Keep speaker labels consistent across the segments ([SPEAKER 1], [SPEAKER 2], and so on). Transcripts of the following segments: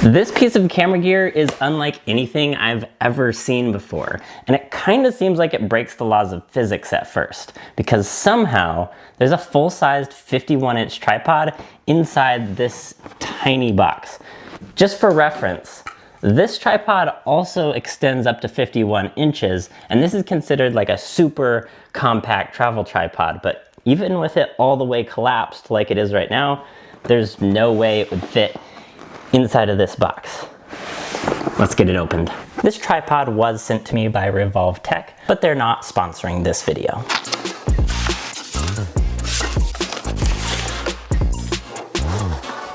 [SPEAKER 1] This piece of camera gear is unlike anything I've ever seen before, and it kind of seems like it breaks the laws of physics at first, because somehow there's a full-sized 51-inch tripod inside this tiny box. Just for reference, this tripod also extends up to 51 inches, and this is considered like a super compact travel tripod, but even with it all the way collapsed like it is right now, there's no way it would fit inside of this box. Let's get it opened. This tripod was sent to me by Revolve Tech, but they're not sponsoring this video.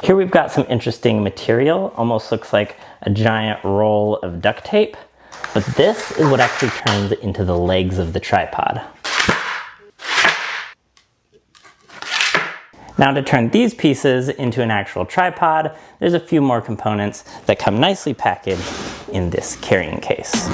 [SPEAKER 1] Here we've got some interesting material, almost looks like a giant roll of duct tape, but this is what actually turns into the legs of the tripod. Now to turn these pieces into an actual tripod, there's a few more components that come nicely packaged in this carrying case.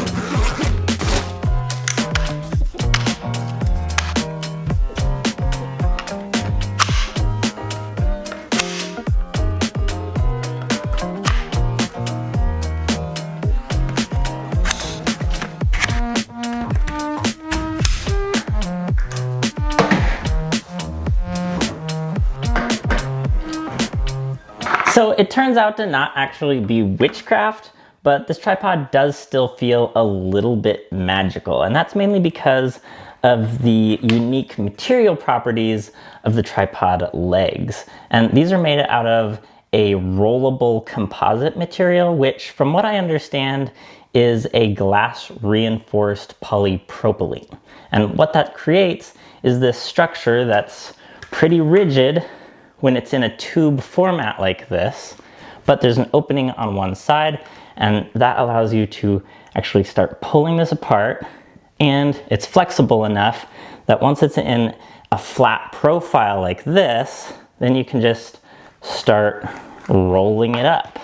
[SPEAKER 1] So it turns out to not actually be witchcraft, but this tripod does still feel a little bit magical, and that's mainly because of the unique material properties of the tripod legs. And these are made out of a rollable composite material, which from what I understand is a glass reinforced polypropylene. And what that creates is this structure that's pretty rigid when it's in a tube format like this, but there's an opening on one side, and that allows you to actually start pulling this apart, and it's flexible enough that once it's in a flat profile like this, then you can just start rolling it up.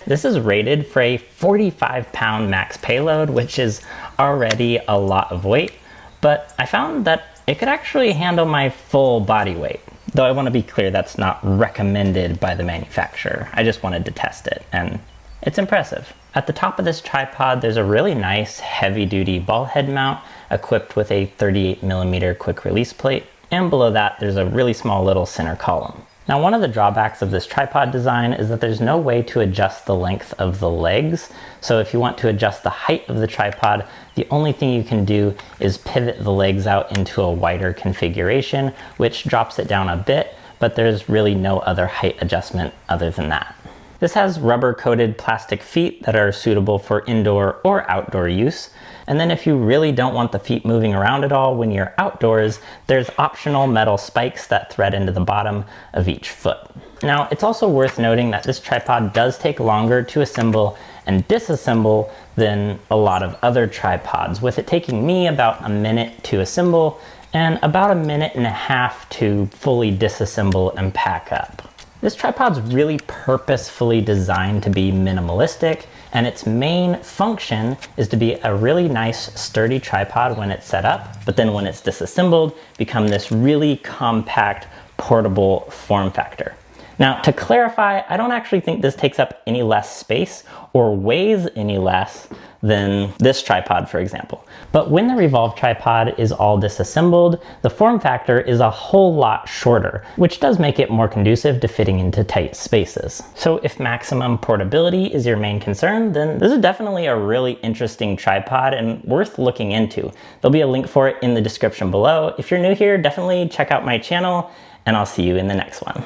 [SPEAKER 1] This is rated for a 45-pound max payload, which is already a lot of weight, but I found that it could actually handle my full body weight. Though I want to be clear, that's not recommended by the manufacturer. I just wanted to test it, and it's impressive. At the top of this tripod, there's a really nice heavy-duty ball head mount equipped with a 38mm quick release plate, and below that there's a really small little center column. Now, one of the drawbacks of this tripod design is that there's no way to adjust the length of the legs. So if you want to adjust the height of the tripod, the only thing you can do is pivot the legs out into a wider configuration, which drops it down a bit, but there's really no other height adjustment other than that. This has rubber-coated plastic feet that are suitable for indoor or outdoor use. And then if you really don't want the feet moving around at all when you're outdoors, there's optional metal spikes that thread into the bottom of each foot. Now, it's also worth noting that this tripod does take longer to assemble and disassemble than a lot of other tripods, with it taking me about a minute to assemble and about a minute and a half to fully disassemble and pack up. This tripod's really purposefully designed to be minimalistic, and its main function is to be a really nice sturdy tripod when it's set up, but then when it's disassembled, become this really compact, portable form factor. Now, to clarify, I don't actually think this takes up any less space or weighs any less than this tripod, for example. But when the Revolve tripod is all disassembled, the form factor is a whole lot shorter, which does make it more conducive to fitting into tight spaces. So if maximum portability is your main concern, then this is definitely a really interesting tripod and worth looking into. There'll be a link for it in the description below. If you're new here, definitely check out my channel, and I'll see you in the next one.